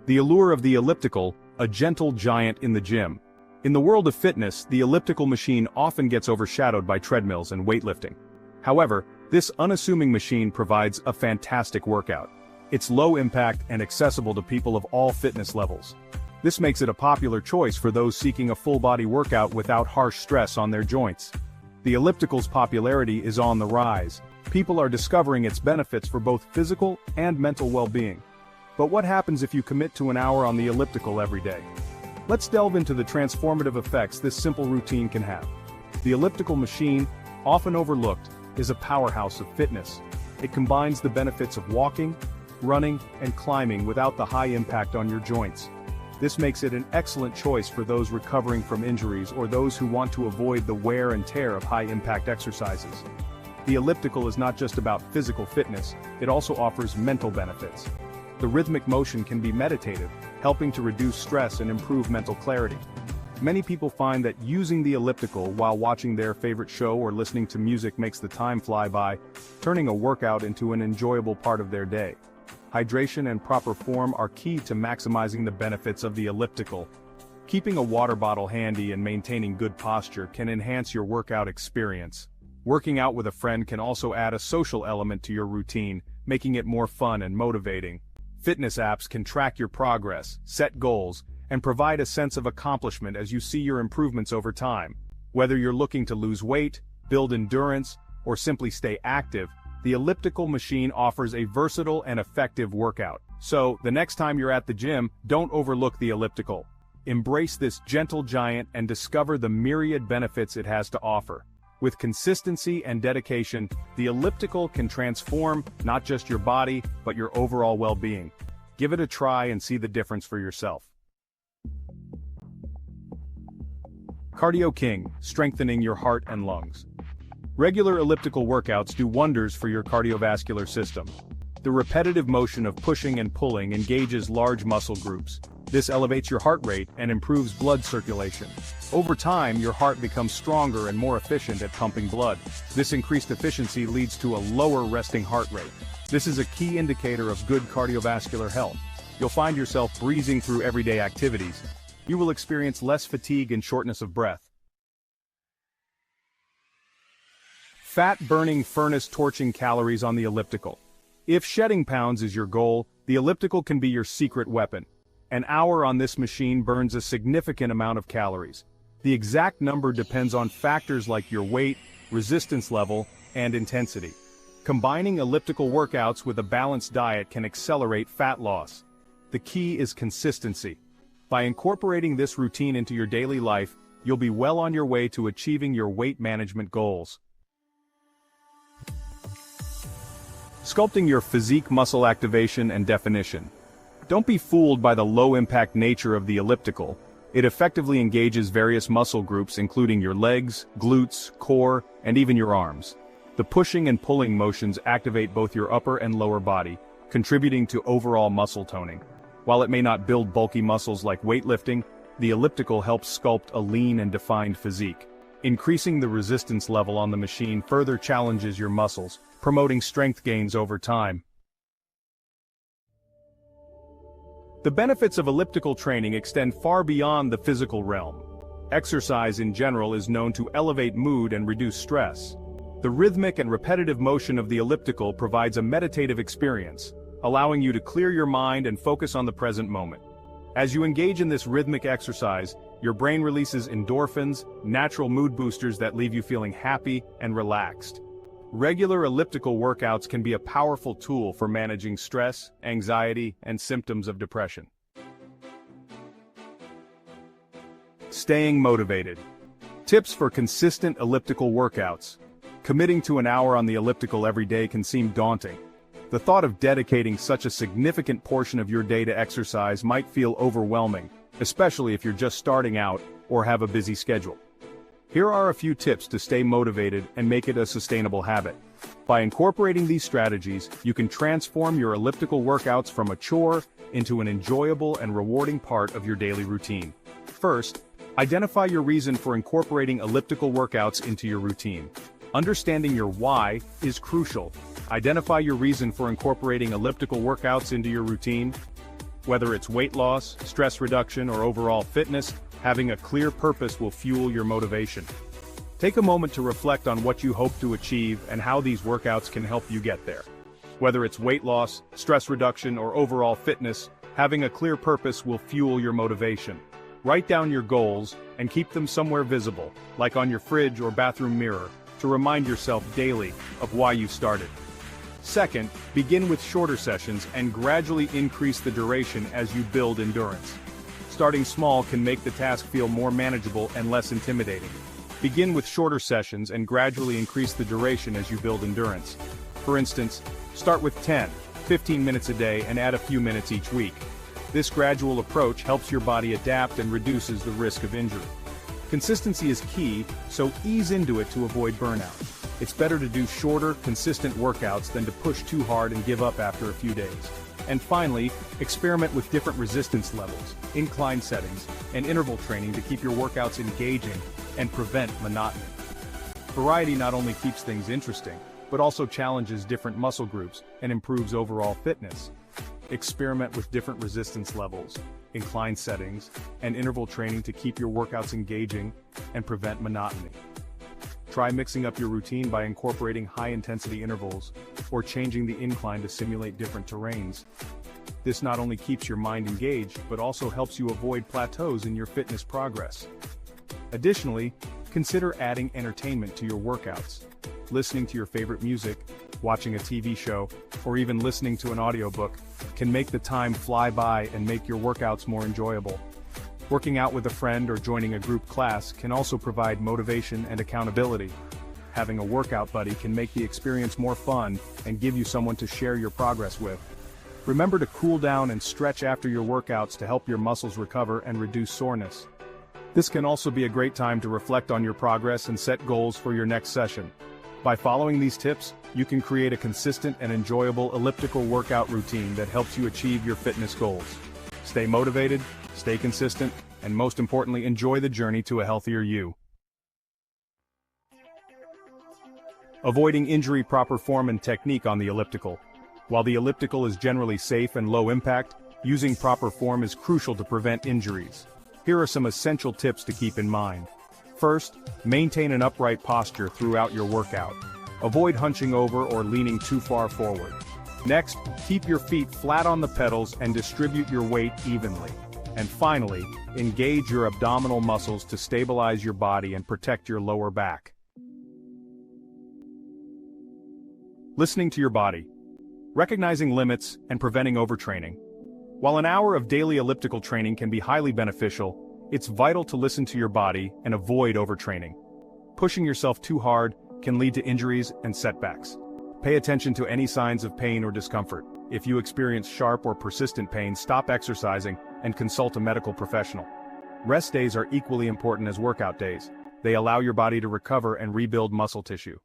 The allure of the elliptical, a gentle giant in the gym. In the world of fitness, the elliptical machine often gets overshadowed by treadmills and weightlifting. However, this unassuming machine provides a fantastic workout. It's low impact and accessible to people of all fitness levels. This makes it a popular choice for those seeking a full-body workout without harsh stress on their joints. The elliptical's popularity is on the rise. People are discovering its benefits for both physical and mental well-being. But what happens if you commit to an hour on the elliptical every day? Let's delve into the transformative effects this simple routine can have. The elliptical machine, often overlooked, is a powerhouse of fitness. It combines the benefits of walking, running, and climbing without the high impact on your joints. This makes it an excellent choice for those recovering from injuries or those who want to avoid the wear and tear of high-impact exercises. The elliptical is not just about physical fitness, it also offers mental benefits. The rhythmic motion can be meditative, helping to reduce stress and improve mental clarity. Many people find that using the elliptical while watching their favorite show or listening to music makes the time fly by, turning a workout into an enjoyable part of their day. Hydration and proper form are key to maximizing the benefits of the elliptical. Keeping a water bottle handy and maintaining good posture can enhance your workout experience. Working out with a friend can also add a social element to your routine, making it more fun and motivating. Fitness apps can track your progress, set goals, and provide a sense of accomplishment as you see your improvements over time. Whether you're looking to lose weight, build endurance, or simply stay active, the elliptical machine offers a versatile and effective workout. So, the next time you're at the gym, don't overlook the elliptical. Embrace this gentle giant and discover the myriad benefits it has to offer. With consistency and dedication, the elliptical can transform not just your body, but your overall well-being. Give it a try and see the difference for yourself. Cardio King, strengthening your heart and lungs. Regular elliptical workouts do wonders for your cardiovascular system. The repetitive motion of pushing and pulling engages large muscle groups. This elevates your heart rate and improves blood circulation. Over time, your heart becomes stronger and more efficient at pumping blood. This increased efficiency leads to a lower resting heart rate. This is a key indicator of good cardiovascular health. You'll find yourself breezing through everyday activities. You will experience less fatigue and shortness of breath. Fat-burning furnace torching calories on the elliptical. If shedding pounds is your goal, the elliptical can be your secret weapon. An hour on this machine burns a significant amount of calories. The exact number depends on factors like your weight, resistance level, and intensity. Combining elliptical workouts with a balanced diet can accelerate fat loss. The key is consistency. By incorporating this routine into your daily life, you'll be well on your way to achieving your weight management goals. Sculpting your physique muscle activation and definition. Don't be fooled by the low-impact nature of the elliptical. It effectively engages various muscle groups including your legs, glutes, core, and even your arms. The pushing and pulling motions activate both your upper and lower body, contributing to overall muscle toning. While it may not build bulky muscles like weightlifting, the elliptical helps sculpt a lean and defined physique. Increasing the resistance level on the machine further challenges your muscles, promoting strength gains over time. The benefits of elliptical training extend far beyond the physical realm. Exercise in general is known to elevate mood and reduce stress. The rhythmic and repetitive motion of the elliptical provides a meditative experience, allowing you to clear your mind and focus on the present moment. As you engage in this rhythmic exercise, your brain releases endorphins, natural mood boosters that leave you feeling happy and relaxed. Regular elliptical workouts can be a powerful tool for managing stress, anxiety, and symptoms of depression. Staying motivated. Tips for consistent elliptical workouts. Committing to an hour on the elliptical every day can seem daunting. The thought of dedicating such a significant portion of your day to exercise might feel overwhelming, especially if you're just starting out or have a busy schedule. Here are a few tips to stay motivated and make it a sustainable habit. By incorporating these strategies, you can transform your elliptical workouts from a chore into an enjoyable and rewarding part of your daily routine. First, identify your reason for incorporating elliptical workouts into your routine. Understanding your why is crucial. Identify your reason for incorporating elliptical workouts into your routine. Whether it's weight loss, stress reduction, or overall fitness, having a clear purpose will fuel your motivation. Take a moment to reflect on what you hope to achieve and how these workouts can help you get there. Whether it's weight loss, stress reduction, or overall fitness, having a clear purpose will fuel your motivation. Write down your goals and keep them somewhere visible, like on your fridge or bathroom mirror, to remind yourself daily of why you started. Second, begin with shorter sessions and gradually increase the duration as you build endurance. Starting small can make the task feel more manageable and less intimidating. Begin with shorter sessions and gradually increase the duration as you build endurance. For instance, start with 10, 15 minutes a day and add a few minutes each week. This gradual approach helps your body adapt and reduces the risk of injury. Consistency is key, so ease into it to avoid burnout. It's better to do shorter, consistent workouts than to push too hard and give up after a few days. And finally, experiment with different resistance levels, incline settings, and interval training to keep your workouts engaging and prevent monotony. Variety not only keeps things interesting, but also challenges different muscle groups and improves overall fitness. Experiment with different resistance levels, incline settings, and interval training to keep your workouts engaging and prevent monotony. Try mixing up your routine by incorporating high-intensity intervals or changing the incline to simulate different terrains. This not only keeps your mind engaged, but also helps you avoid plateaus in your fitness progress. Additionally, consider adding entertainment to your workouts. Listening to your favorite music, watching a TV show, or even listening to an audiobook can make the time fly by and make your workouts more enjoyable. Working out with a friend or joining a group class can also provide motivation and accountability. Having a workout buddy can make the experience more fun and give you someone to share your progress with. Remember to cool down and stretch after your workouts to help your muscles recover and reduce soreness. This can also be a great time to reflect on your progress and set goals for your next session. By following these tips, you can create a consistent and enjoyable elliptical workout routine that helps you achieve your fitness goals. Stay motivated, stay consistent, and most importantly, enjoy the journey to a healthier you. Avoiding injury: proper form and technique on the elliptical. While the elliptical is generally safe and low impact, using proper form is crucial to prevent injuries. Here are some essential tips to keep in mind. First, maintain an upright posture throughout your workout. Avoid hunching over or leaning too far forward. Next, keep your feet flat on the pedals and distribute your weight evenly. And finally, engage your abdominal muscles to stabilize your body and protect your lower back. Listening to your body. Recognizing limits and preventing overtraining. While an hour of daily elliptical training can be highly beneficial, it's vital to listen to your body and avoid overtraining. Pushing yourself too hard can lead to injuries and setbacks. Pay attention to any signs of pain or discomfort. If you experience sharp or persistent pain, stop exercising and consult a medical professional. Rest days are equally important as workout days. They allow your body to recover and rebuild muscle tissue.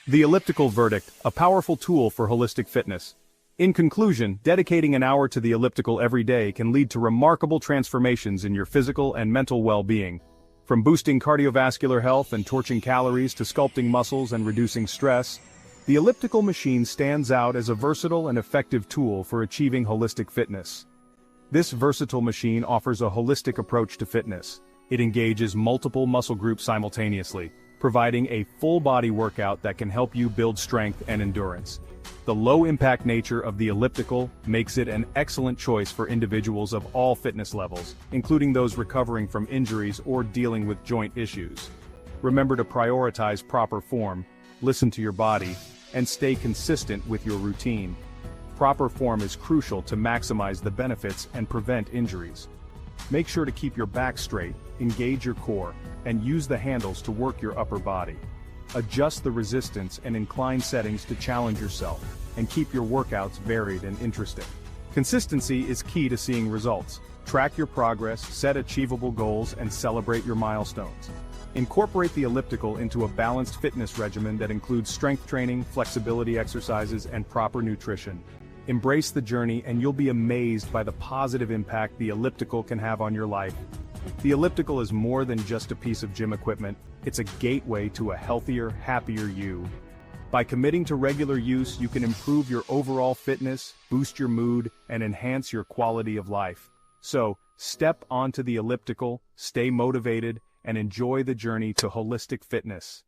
The elliptical verdict, a powerful tool for holistic fitness. In conclusion, dedicating an hour to the elliptical every day can lead to remarkable transformations in your physical and mental well-being. From boosting cardiovascular health and torching calories to sculpting muscles and reducing stress, the elliptical machine stands out as a versatile and effective tool for achieving holistic fitness. This versatile machine offers a holistic approach to fitness. It engages multiple muscle groups simultaneously, providing a full-body workout that can help you build strength and endurance. The low-impact nature of the elliptical makes it an excellent choice for individuals of all fitness levels, including those recovering from injuries or dealing with joint issues. Remember to prioritize proper form, listen to your body, and stay consistent with your routine. Proper form is crucial to maximize the benefits and prevent injuries. Make sure to keep your back straight, engage your core, and use the handles to work your upper body. Adjust the resistance and incline settings to challenge yourself, and keep your workouts varied and interesting. Consistency is key to seeing results. Track your progress, set achievable goals, and celebrate your milestones. Incorporate the elliptical into a balanced fitness regimen that includes strength training, flexibility exercises, and proper nutrition. Embrace the journey and you'll be amazed by the positive impact the elliptical can have on your life. The elliptical is more than just a piece of gym equipment, it's a gateway to a healthier, happier you. By committing to regular use, you can improve your overall fitness, boost your mood, and enhance your quality of life. So, step onto the elliptical, stay motivated, and enjoy the journey to holistic fitness.